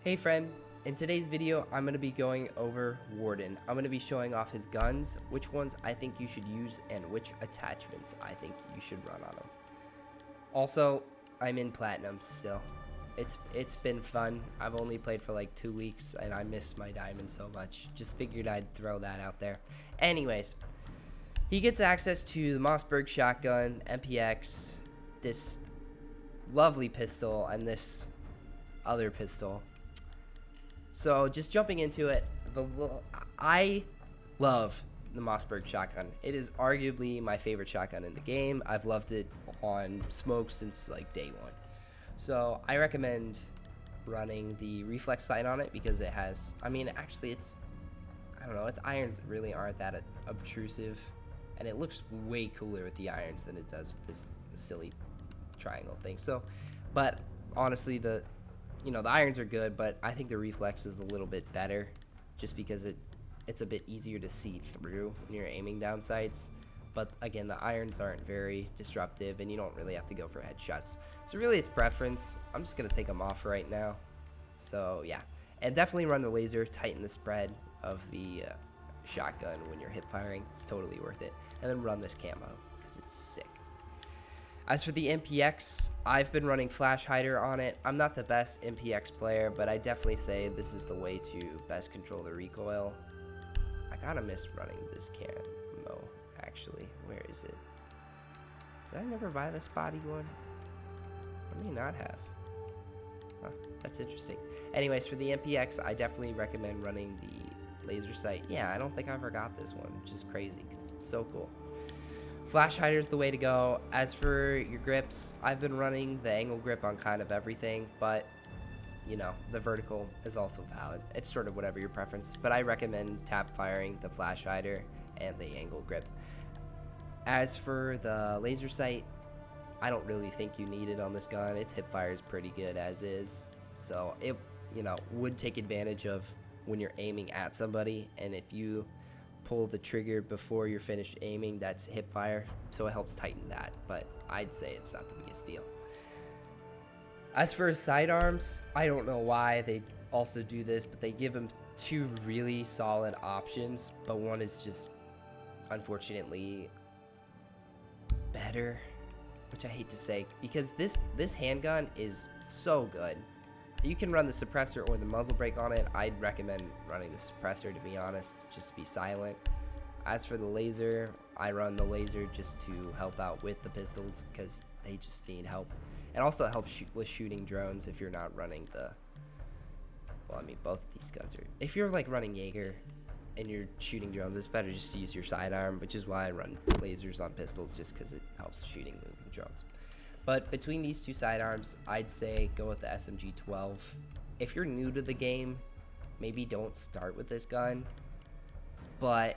Hey friend, in today's video I'm going to be going over Warden. I'm going to be showing off his guns, which ones I think you should use, and which attachments I think you should run on him. Also, I'm in Platinum still. It's been fun. I've only played for like 2 weeks and I miss my diamond so much. Just figured I'd throw that out there. Anyways, he gets access to the Mossberg shotgun, MPX, this lovely pistol, and this other pistol. So just jumping into it, I love the Mossberg shotgun. It is arguably my favorite shotgun in the game. I've loved it on smoke since like day one. So I recommend running the reflex sight on it because it has, I mean, actually its irons really aren't that obtrusive, and it looks way cooler with the irons than it does with this silly triangle thing. So, but honestly, the irons are good, but I think the reflex is a little bit better just because it's a bit easier to see through when you're aiming down sights. But again, the irons aren't very disruptive and you don't really have to go for headshots. So really it's preference. I'm just going to take them off right now. So yeah, and definitely run the laser, tighten the spread of the shotgun when you're hip firing. It's totally worth it. And then run this camo because it's sick. As for the MPX, I've been running Flash Hider on it. I'm not the best MPX player, but I definitely say this is the way to best control the recoil. I kind of miss running this camo, actually. Where is it? Did I never buy this body one? I may not have. Huh, that's interesting. Anyways, for the MPX, I definitely recommend running the laser sight. Yeah, I don't think I forgot this one, which is crazy because it's so cool. Flash Hider is the way to go. As for your grips, I've been running the angle grip on kind of everything, but the vertical is also valid. It's sort of whatever your preference, but I recommend tap firing the Flash Hider and the angle grip. As for the laser sight, I don't really think you need it on this gun. Its hip fire is pretty good as is, so it would take advantage of when you're aiming at somebody, and if you pull the trigger before you're finished aiming, that's hip fire, so it helps tighten that, but I'd say it's not the biggest deal. As for sidearms, I don't know why they also do this, but they give them two really solid options, but one is just unfortunately better, which I hate to say, because this handgun is so good. You can run the suppressor or the muzzle brake on it. I'd recommend running the suppressor, to be honest, just to be silent. As for the laser, I run the laser just to help out with the pistols because they just need help. And also it helps with shooting drones if you're not running the, well, I mean, both of these guns are, if you're like running Jaeger and you're shooting drones, it's better just to use your sidearm, which is why I run lasers on pistols, just because it helps shooting moving drones. But between these two sidearms, I'd say go with the SMG-12. If you're new to the game, maybe don't start with this gun. But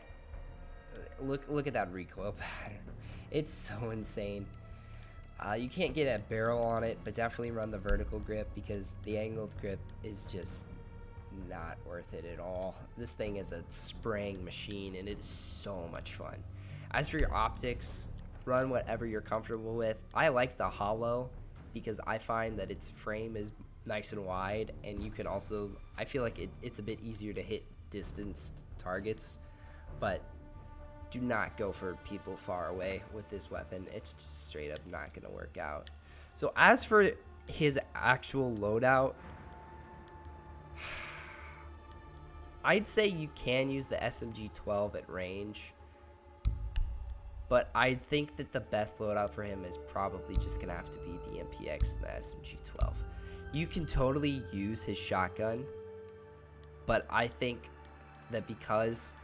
look at that recoil pattern. It's so insane. You can't get a barrel on it, but definitely run the vertical grip because the angled grip is just not worth it at all. This thing is a spraying machine, and it is so much fun. As for your optics, run whatever you're comfortable with. I like the hollow because I find that its frame is nice and wide, and you can also, I feel like it's a bit easier to hit distanced targets, but do not go for people far away with this weapon. It's just straight up not going to work out. So as for his actual loadout, I'd say you can use the SMG-12 at range, but I think that the best loadout for him is probably just going to have to be the MPX and the SMG-12. You can totally use his shotgun, but I think that because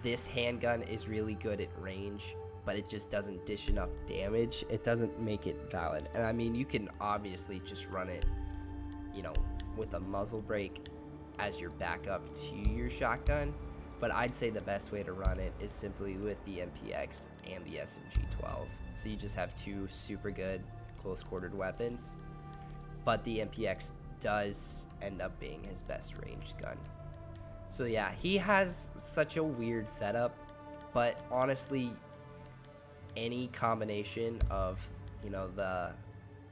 this handgun is really good at range, but it just doesn't dish enough damage, it doesn't make it valid. And I mean, you can obviously just run it, with a muzzle brake as your backup to your shotgun, but I'd say the best way to run it is simply with the MPX and the SMG-12. So you just have two super good close-quartered weapons, but the MPX does end up being his best ranged gun. So yeah, he has such a weird setup, but honestly, any combination of, the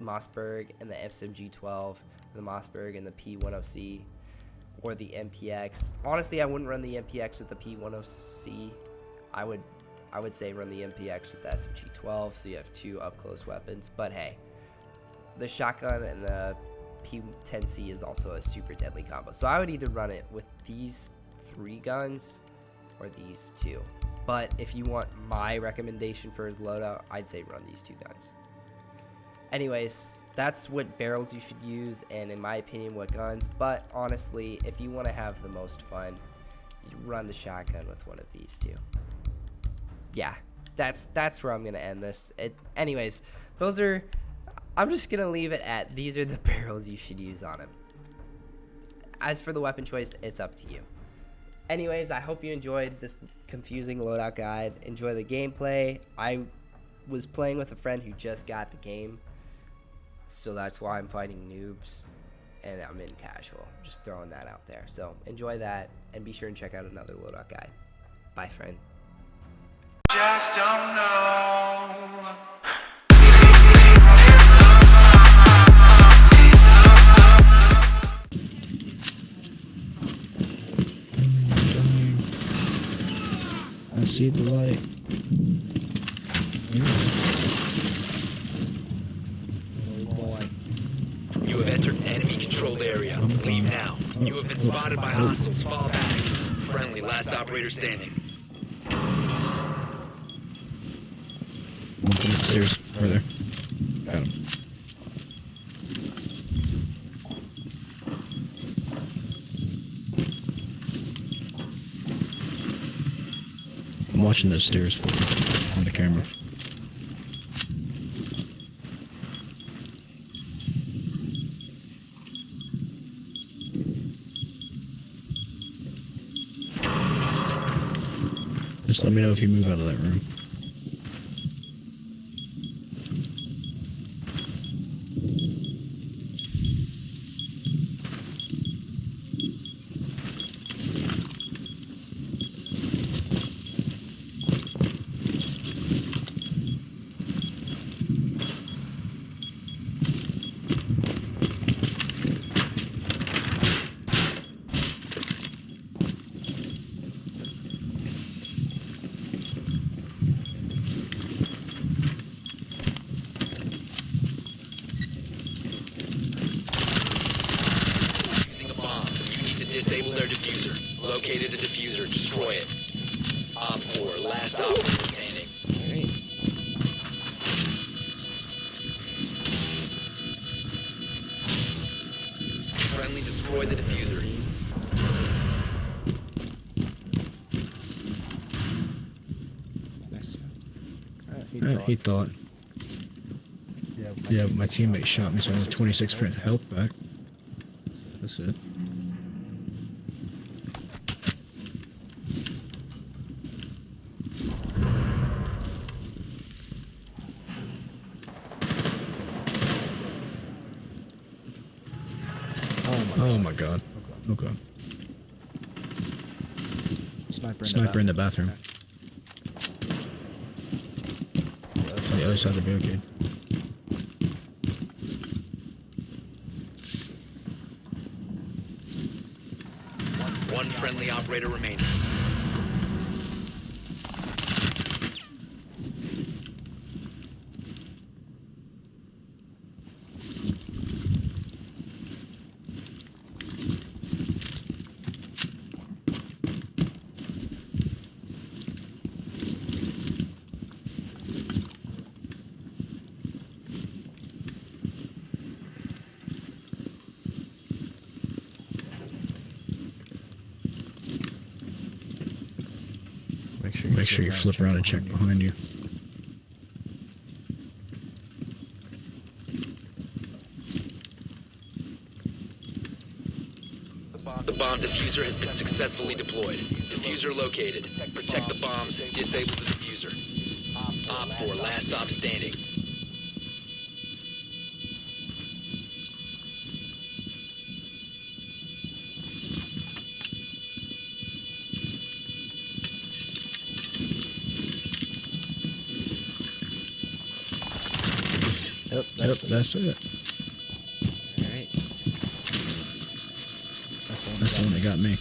Mossberg and the SMG-12 the Mossberg and the P10C, or the MPX. Honestly, I wouldn't run the MPX with the P10C. I would say run the MPX with the SMG-12, so you have 2 up-close weapons. But hey, the shotgun and the P10C is also a super deadly combo. So I would either run it with these 3 guns or these 2. But if you want my recommendation for his loadout, I'd say run these 2 guns. Anyways, that's what barrels you should use, and in my opinion, what guns. But honestly, if you want to have the most fun, you run the shotgun with one of these 2. Yeah, that's where I'm gonna end this. Anyways, I'm just gonna leave it at these are the barrels you should use on him. As for the weapon choice, it's up to you. Anyways, I hope you enjoyed this confusing loadout guide. Enjoy the gameplay. I was playing with a friend who just got the game, so that's why I'm fighting noobs, and I'm in casual. Just throwing that out there. So enjoy that, and be sure and check out another loadout guide. Bye, friend. Just don't know. I see the light. You have entered enemy controlled area. Leave now. You have been spotted by hostiles. Fall back. Friendly, last operator standing. One from upstairs, further. Got him. I'm watching those stairs for you on the camera. Just let me know if you move out of that room. Disable their diffuser. Located a diffuser. Destroy it. Op 4, last operator standing. Friendly, destroy the diffuser. He thought. Yeah, my teammate shot me, so I have 26% health back. That's it. Oh my god. Okay. Sniper in the bathroom. On the other side of the barricade. One friendly operator remaining. Make sure you flip around and check behind you. The bomb diffuser has been successfully deployed. Diffuser located. Protect the bombs. Disable the diffuser. Op 4, last stop standing. Yep, that's it. Alright. That's the one that got me.